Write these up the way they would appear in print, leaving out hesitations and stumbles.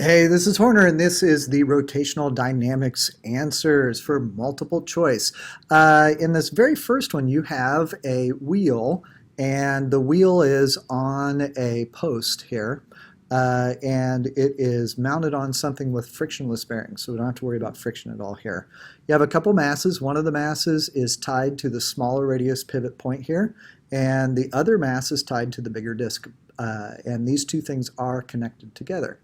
Hey, this is Horner, and this is the rotational dynamics answers for multiple choice. In this very first one, you have a wheel, and the wheel is on a post here, and it is mounted on something with frictionless bearings, so we don't have to worry about friction at all here. You have a couple masses. One of the masses is tied to the smaller radius pivot point here, and the other mass is tied to the bigger disk, and these two things are connected together.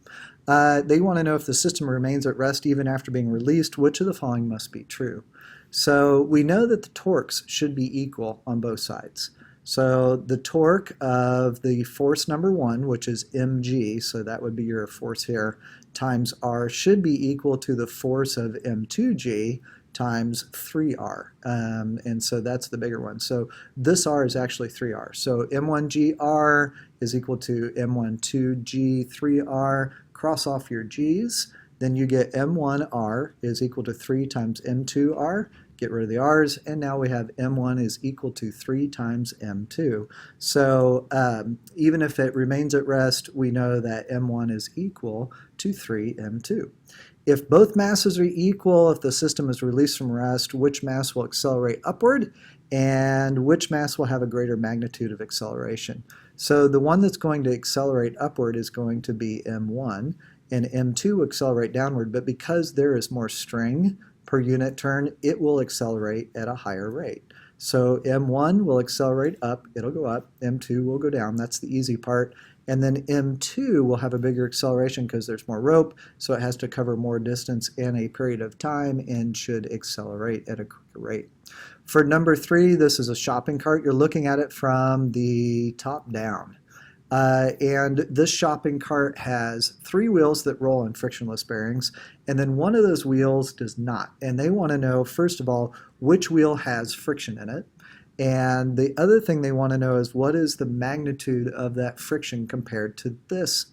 They want to know if the system remains at rest even after being released, which of the following must be true. So we know that the torques should be equal on both sides. So the torque of the force number 1, which is mg, so that would be your force here, times r should be equal to the force of m2g times 3r. And so that's the bigger one. So this r is actually 3r. So m1gr is equal to m12g3r. Cross off your g's, then you get m1r is equal to 3 times m2r. Get rid of the r's, and now we have m1 is equal to 3 times m2. So even if it remains at rest, we know that m1 is equal to 3m2. If both masses are equal, if the system is released from rest, which mass will accelerate upward and which mass will have a greater magnitude of acceleration? So the one that's going to accelerate upward is going to be m1, and m2 will accelerate downward, but because there is more string per unit turn, it will accelerate at a higher rate. So m1 will accelerate up, it'll go up, m2 will go down, that's the easy part, and then m2 will have a bigger acceleration because there's more rope, so it has to cover more distance in a period of time and should accelerate at a quicker rate. For number 3, this is a shopping cart. You're looking at it from the top down. And this shopping cart has 3 wheels that roll on frictionless bearings, and then one of those wheels does not. And they want to know, first of all, which wheel has friction in it. And the other thing they want to know is what is the magnitude of that friction compared to this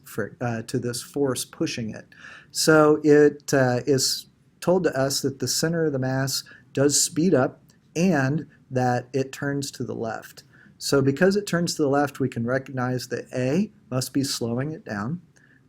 force pushing it. So it is told to us that the center of the mass does speed up and that it turns to the left. So because it turns to the left, we can recognize that A must be slowing it down,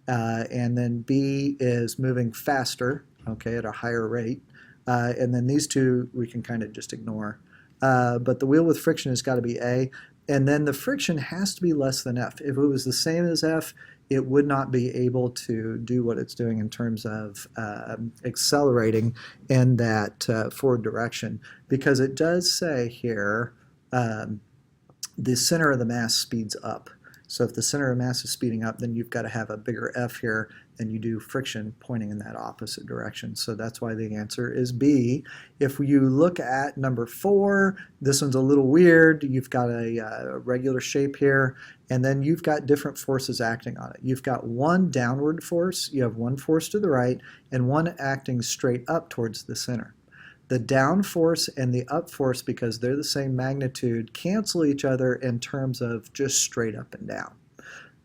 and then B is moving faster, okay, at a higher rate, and then these two we can kind of just ignore. But the wheel with friction has got to be A, and then the friction has to be less than F. If it was the same as F, it would not be able to do what it's doing in terms of accelerating in that forward direction, because it does say here the center of the mass speeds up. So if the center of mass is speeding up, then you've got to have a bigger F here than you do friction pointing in that opposite direction. So that's why the answer is B. If you look at number 4, this one's a little weird. You've got a regular shape here, and then you've got different forces acting on it. You've got one downward force, you have one force to the right, and one acting straight up towards the center. The down force and the up force, because they're the same magnitude, cancel each other in terms of just straight up and down.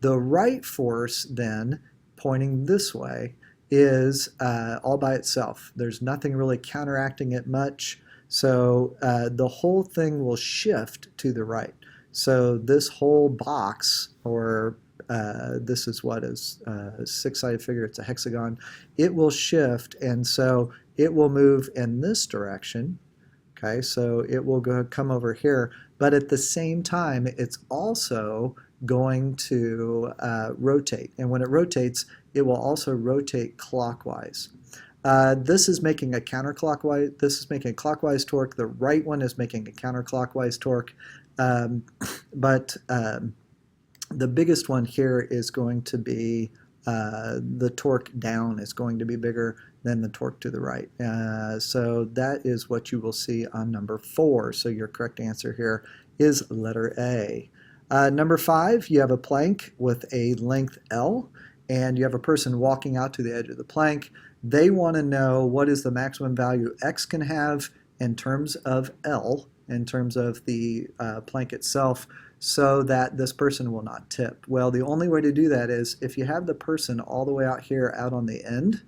The right force then, pointing this way, is all by itself. There's nothing really counteracting it much, so the whole thing will shift to the right. So this whole box, or this is what is a 6-sided figure, it's a hexagon, it will shift, and so it will move in this direction, okay, so it will come over here, but at the same time it's also going to rotate, and when it rotates it will also rotate clockwise. This is making a counterclockwise, this is making a clockwise torque, the right one is making a counterclockwise torque, but the biggest one here is going to be the torque down is going to be bigger than the torque to the right. So that is what you will see on number 4. So your correct answer here is letter A. Number 5, you have a plank with a length L, and you have a person walking out to the edge of the plank. They want to know what is the maximum value X can have in terms of L, in terms of the plank itself, so that this person will not tip. Well, the only way to do that is if you have the person all the way out here out on the end,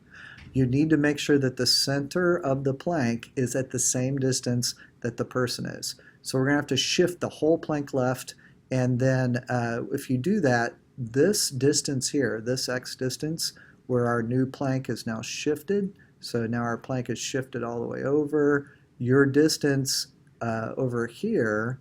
you need to make sure that the center of the plank is at the same distance that the person is. So we're going to have to shift the whole plank left, and then if you do that, this distance here, this x distance, where our new plank is now shifted. So now our plank is shifted all the way over. Your distance over here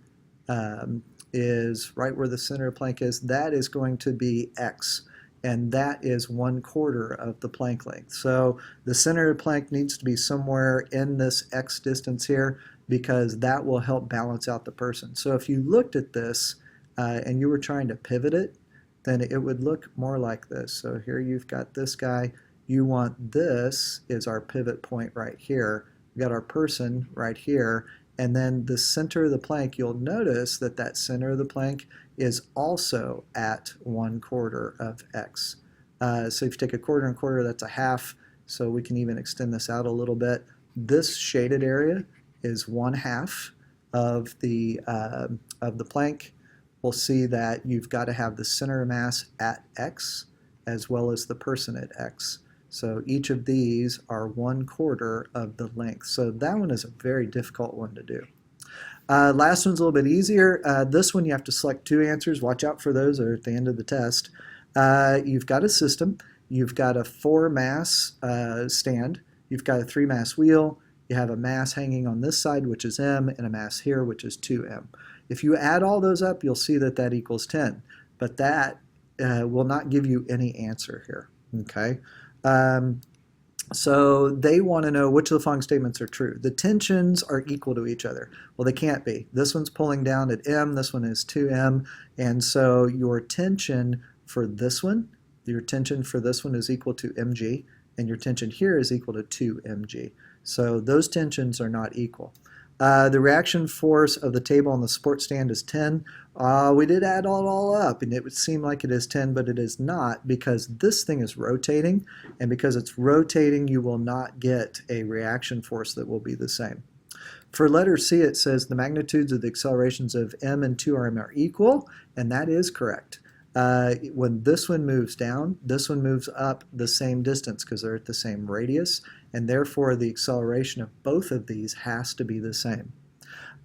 is right where the center of the plank is. That is going to be x, and that is 1/4 of the plank length. So the center of the plank needs to be somewhere in this x distance here, because that will help balance out the person. So if you looked at this and you were trying to pivot it, then it would look more like this. So here you've got this guy. You want this is our pivot point right here. We've got our person right here. And then the center of the plank, you'll notice that that center of the plank is also at 1/4 of x. So if you take 1/4 and 1/4, that's a half. So we can even extend this out a little bit. This shaded area is 1/2 of the plank. We'll see that you've got to have the center of mass at x as well as the person at x. So each of these are 1/4 of the length. So that one is a very difficult one to do. Last one's a little bit easier. This one you have to select 2 answers. Watch out for those, or at the end of the test. You've got a system. You've got a 4-mass stand. You've got a 3-mass wheel. You have a mass hanging on this side, which is m, and a mass here, which is 2m. If you add all those up, you'll see that that equals 10. But that will not give you any answer here. Okay. So they want to know which of the following statements are true. The tensions are equal to each other. Well, they can't be. This one's pulling down at m, this one is 2m, and so your tension for this one is equal to mg, and your tension here is equal to 2mg. So those tensions are not equal. The reaction force of the table on the support stand is 10. We did add it all up, and it would seem like it is 10, but it is not, because this thing is rotating, and because it's rotating, you will not get a reaction force that will be the same. For letter C, it says the magnitudes of the accelerations of m and 2rm are equal, and that is correct. When this one moves down, this one moves up the same distance because they're at the same radius, and therefore the acceleration of both of these has to be the same.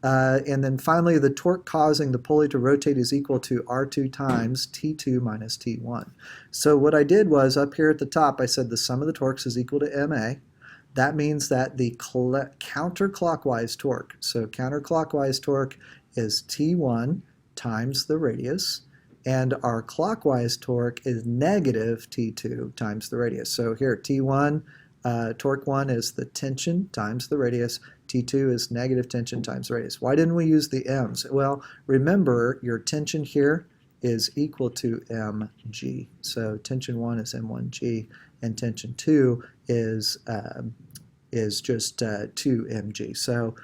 And then finally, the torque causing the pulley to rotate is equal to R2 times T2 minus T1. So what I did was, up here at the top, I said the sum of the torques is equal to MA. That means that the counterclockwise torque, so counterclockwise torque is T1 times the radius, and our clockwise torque is negative T2 times the radius. So here, T1, torque 1 is the tension times the radius. T2 is negative tension times the radius. Why didn't we use the m's? Well, remember, your tension here is equal to mg. So tension 1 is m1g, and tension 2 is just 2mg. So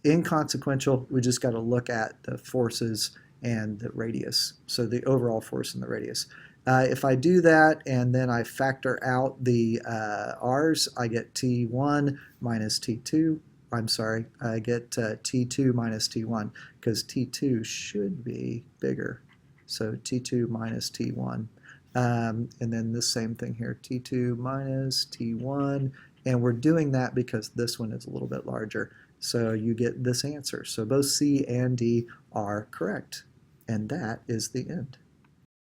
inconsequential, we just got to look at the forces and the radius, so the overall force and the radius. If I do that and then I factor out the r's, I get T1 minus T2. I'm sorry, I get T2 minus T1, because T2 should be bigger. So T2 minus T1. And then the same thing here, T2 minus T1. And we're doing that because this one is a little bit larger. So you get this answer. So both C and D are correct. And that is the end.